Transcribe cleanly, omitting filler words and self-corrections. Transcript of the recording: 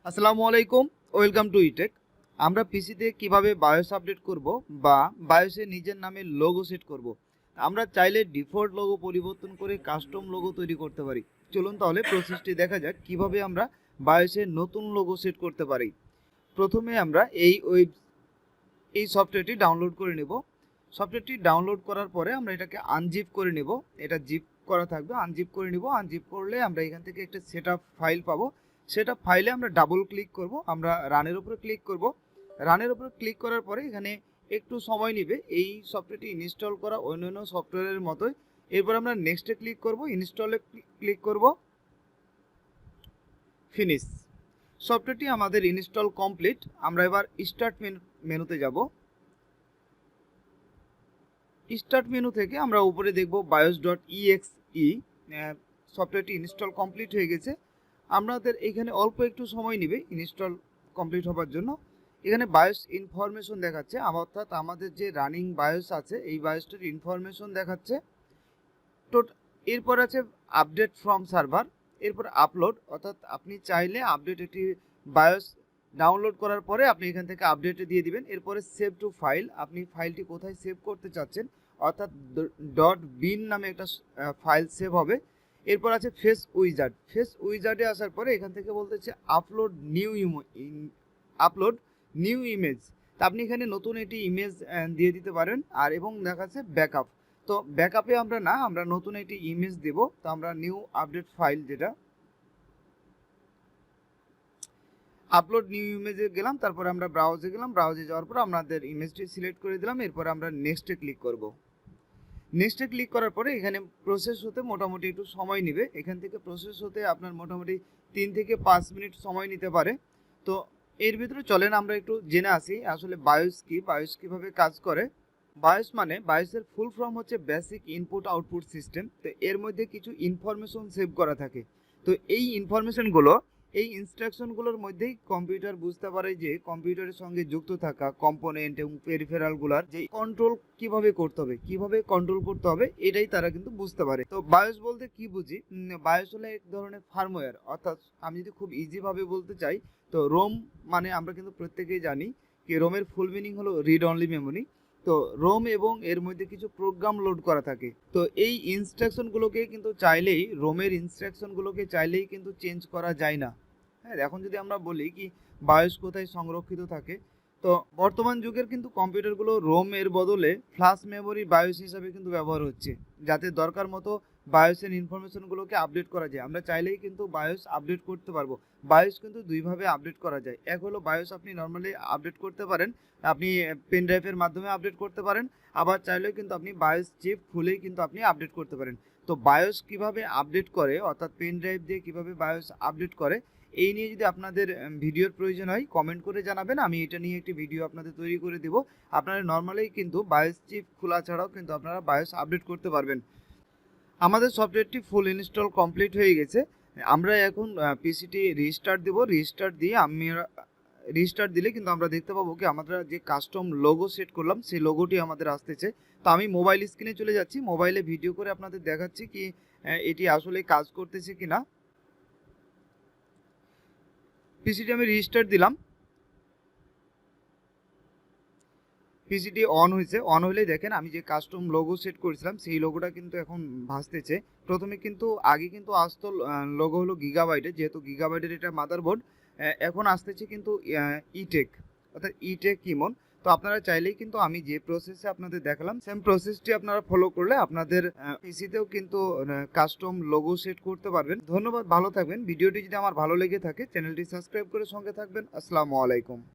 আসসালামু আলাইকুম, welcome to ইটেক। আমরা পিসিতে কিভাবে বায়োস আপডেট করব বা বায়োসে নিজের নামে লোগো সেট করব। আমরা চাইলে ডিফল্ট লোগো পরিবর্তন করে কাস্টম লোগো তৈরি করতে পারি। চলুন তাহলে প্রসেসটি দেখা যাক কিভাবে আমরা বায়োসে নতুন লোগো সেট করতে পারি। প্রথমে আমরা এই সফটওয়্যারটি ডাউনলোড করে নেব। সফটওয়্যারটি ডাউনলোড করার পরে আমরা এটাকে আনজিপ করে নেব। এটা জিপ করা থাকবে, আনজিপ করে নেব। আনজিপ করলে আমরা এখান থেকে একটা সেটআপ ফাইল পাবো। সেটআপ ফাইলে আমরা ডাবল ক্লিক করব, আমরা রানের উপরে ক্লিক করব। রানের উপরে ক্লিক করার পরে এখানে একটু সময় নেবে এই সফটওয়্যারটি ইনস্টল করা অন্যান্য সফটওয়্যারের মতোই। এরপর আমরা নেক্সটে ক্লিক করব, ইনস্টলে ক্লিক করব, ফিনিশ। সফটওয়্যারটি আমাদের ইনস্টল কমপ্লিট। আমরা এবার স্টার্ট মেনুতে যাব। স্টার্ট মেনু থেকে আমরা উপরে দেখব bios.exe। সফটওয়্যারটি ইনস্টল কমপ্লিট হয়ে গেছে। আমাদের এখানে অল্প একটু সময় নেবে ইনস্টল কমপ্লিট হবার জন্য। এখানে বায়োস ইনফরমেশন দেখাচ্ছে, অর্থাৎ আমাদের যে রানিং বায়োস আছে এই বায়োসটার ইনফরমেশন দেখাচ্ছে। তো এরপর আছে আপডেট ফ্রম সার্ভার, এরপর আপলোড, অর্থাৎ আপনি চাইলে আপডেট একটি বায়োস ডাউনলোড করার পরে আপনি এখান থেকে আপডেটে দিয়ে দিবেন। এরপরে সেভ টু ফাইল, আপনি ফাইলটি কোথায় সেভ করতে চাচ্ছেন, অর্থাৎ .bin নামে একটা ফাইল সেভ হবে। এরপর আছে ফেস উইজার্ড। ফেস উইজার্ডে আসার পরে এখান থেকে বলতেছে আপলোড নিউ ইমেজ। তা আপনি এখানে নতুন একটি ইমেজ দিয়ে দিতে পারেন। আর এবং দেখাচ্ছে ব্যাকআপ। তো ব্যাকআপে আমরা নতুন একটি ইমেজ দেব। তো আমরা নিউ আপডেট ফাইল, যেটা আপলোড নিউ ইমেজে গেলাম, তারপরে আমরা ব্রাউজে গেলাম। ব্রাউজে যাওয়ার পর আমাদের ইমেজটি সিলেক্ট করে দিলাম। এরপর আমরা নেক্সটে ক্লিক করব। নেক্সটে ক্লিক করার পরে এখানে প্রসেস হতে মোটামুটি একটু সময় নেবে। এখান থেকে প্রসেস হতে আপনার মোটামুটি 3 থেকে 5 মিনিট সময় নিতে পারে। তো এর ভিতরে চলেন আমরা একটু জেনে আসি আসলে বায়োস কি, বায়োস কীভাবে কাজ করে। বায়োস মানে, বায়োসের ফুল ফর্ম হচ্ছে বেসিক ইনপুট আউটপুট সিস্টেম। তো এর মধ্যে কিছু ইনফরমেশন সেভ করা থাকে। তো এই ইনফরমেশনগুলো, এই ইনস্ট্রাকশনগুলোর মধ্যেই কম্পিউটার বুঝতে পারে যে কম্পিউটারের সঙ্গে যুক্ত থাকা কম্পোনেন্ট এবং পেরিফেরালগুলোর যে কন্ট্রোল কিভাবে করতে হবে, কিভাবে কন্ট্রোল করতে হবে, এটাই তারা কিন্তু বুঝতে পারে। তো বায়োস বলতে কি বুঝি, বায়োস হলো এক ধরনের ফার্মওয়্যার। অর্থাৎ আমি যদি খুব ইজিভাবে বলতে চাই, তো রোম মানে আমরা কিন্তু প্রত্যেকেই জানি কি রোমের ফুল মিনিং হলো রিড অনলি মেমোরি। তো রোম এবং এর মধ্যে কিছু প্রোগ্রাম লোড করা থাকে। তো এই ইনস্ট্রাকশনগুলোকে কিন্তু চাইলেই, রোমের ইনস্ট্রাকশনগুলোকে চাইলেই কিন্তু চেঞ্জ করা যায় না। হ্যাঁ, এখন যদি আমরা বলি কি বায়োস কোথায় সংরক্ষিত থাকে, তো বর্তমান যুগের কিন্তু কম্পিউটারগুলো রোম এর বদলে ফ্ল্যাশ মেমোরি বায়োস হিসাবে কিন্তু ব্যবহার হচ্ছে, যাতে দরকার মতো বায়োসের ইনফরমেশনগুলোকে আপডেট করা যায়। আমরা চাইলেই কিন্তু বায়োস আপডেট করতে পারবো। বায়োস কিন্তু দুইভাবে আপডেট করা যায়। এক হলো বায়োস আপনি নর্মালি আপডেট করতে পারেন, আপনি পেন ড্রাইভের মাধ্যমে আপডেট করতে পারেন। আবার চাইলেও কিন্তু আপনি বায়োস চিপ খুলেই কিন্তু আপনি আপডেট করতে পারেন। তো বায়োস কিভাবে আপডেট করে, অর্থাৎ পেন ড্রাইভ দিয়ে কিভাবে বায়োস আপডেট করে, এই নিয়ে যদি আপনাদের ভিডিওর প্রয়োজন হয় কমেন্ট করে জানাবেন। আমি এটা নিয়ে একটি ভিডিও আপনাদের তৈরি করে দেব। আপনারা নর্মালি কিন্তু বায়োস চিপ খোলা ছাড়াও কিন্তু আপনারা বায়োস আপডেট করতে পারবেন। আমাদের সফটওয়্যারটি ফুল ইনস্টল কমপ্লিট হয়ে গেছে। আমরা এখন পিসিটি রিস্টার্ট দেব। রিস্টার্ট দিলে কিন্তু আমরা দেখতে পাবো কি আমরা যে কাস্টম লোগো সেট করলাম সেই লোগোটি আমাদের আসতেছে। তো আমি মোবাইল স্ক্রিনে চলে যাচ্ছি, মোবাইলে ভিডিও করে আপনাদের দেখাচ্ছি কি এটি আসলে কাজ করতেছে কিনা। পিসিটি আমি রিস্টার্ট দিলাম, পিসিটি অন হয়েছে। অন হলেই দেখেন আমি যে কাস্টম লোগো সেট করেছিলাম সেই লোগোটা কিন্তু এখন ভাসতেছে। প্রথমে কিন্তু আগে কিন্তু আসতো লোগো হলো গিগাবাইটের, যেহেতু গিগাবাইটের এটা মাদারবোর্ড। এখন আসতেছে কিন্তু ইটেক, অর্থাৎ ইটেক ইমন। তো আপনারা চাইলেই কিন্তু আমি যে প্রসেসে আপনাদের দেখালাম সেম প্রসেসটি আপনারা ফলো করলে আপনাদের পিসিতেও কিন্তু কাস্টম লোগো সেট করতে পারবেন। ধন্যবাদ, ভালো থাকবেন। ভিডিওটি যদি আমার ভালো লেগে থাকে চ্যানেলটি সাবস্ক্রাইব করে সঙ্গে থাকবেন। আসসালামু আলাইকুম।